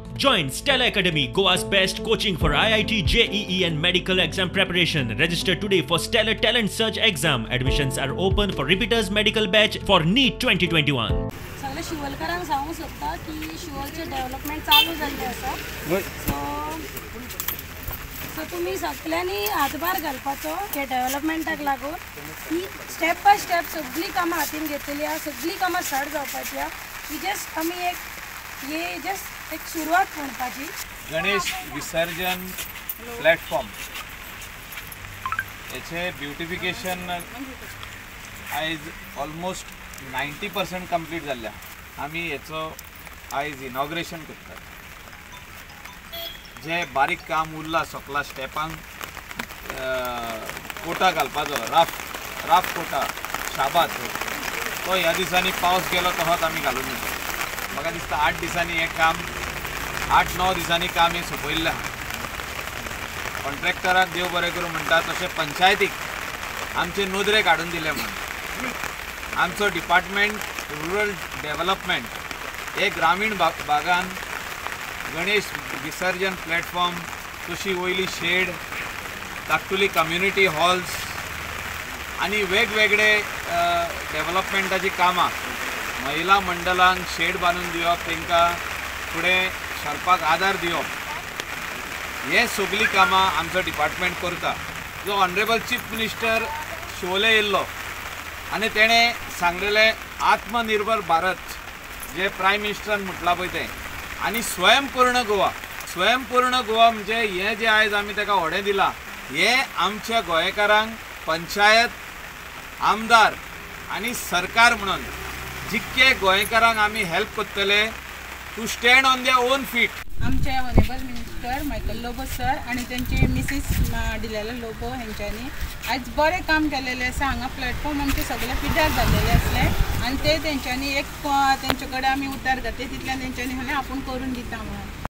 Join Stella Academy, Goa's best coaching for IIT, JEE and medical exam preparation. Register today for Stellar Talent Search exam. Admissions are open for repeaters medical batch for NEET 2021. सगळे शिवलकरांक सांगू शकता की शिवलचे development चालू झाले आसा. So तुम्ही सगळ्यांनी हातभार घालपाचो हे डेव्हलपमेंटाक लागून ही स्टेप बाय स्टेप सगळी कामां हातीन घेतलेली आहा, सगळी कामां स्टार्ट जावपाची आहा. ही जस्ट आमी एक सुरवात म्हणपाची. गणेश विसर्जन प्लॅटफॉर्म याचे ब्युटिफिकेशन आयज ऑलमोस्ट 90% कंप्लीट जाल्ल्या. आमी हेचो आयज इनॉग्रेशन करतात. जे बारीक काम उरला सकला स्टेपांक कोटा घालपाचो राफ कोटा शाबात तो ह्या दिसांनी पावस गेलो तसोच आमी घालून दिता. म्हाका दिसता 8 दिसांनी हे काम 8-9 दिसांनी काम हे सोंपयल्लें आहा. कॉन्ट्रॅक्टराक देव बरें करूं म्हणटा तशें पंचायतीक आमचे नोदरे काडून दिले म्हणून आमचो डिपार्टमेंट रुरल डेव्हलपमेंट हे ग्रामीण भागान गणेश विसर्जन प्लॅटफॉर्म तशी वयली शेड धाकटुली कम्युनिटी हॉल्स आनी वेगवेगळे डेव्हलपमेंटाची कामां महिला मंडळांक शेड बांदून दिवप तांकां फुडें सरपाक आदार दिवप हे सगळीं कामां आमचो डिपार्टमेंट करता. जो ऑनरेबल चीफ मिनिस्टर शिवोले येयल्लो आनी तेणें सांगलेलें आत्मनिर्भर भारत जे प्रायम मिनिस्टरान म्हटलां पळय तें आनी स्वयंपूर्ण गोवा म्हणजे हे जे आयज आमी ताका व्हडें दिलां हे आमच्या गोंयकारांक पंचायत आमदार आनी सरकार म्हणून जितके गोंयकारांक आमी हेल्प करतले to stand on their own feet. आमचे honourable minister Michael Lobo sir आणि त्यांचे मिसीस डिलेला लोबो हेंच्यांनी आज बरें काम केलेलें आसा. हांगा प्लॅटफॉर्म आमचे सगळे पिड्यार जाल्लेले आसले आणि ते तेंच्यांनी एक तेंचे कडेन आमी उतार घातले तितल्यान तेंच्यांनी हांवें आपूण करून दिता म्हणून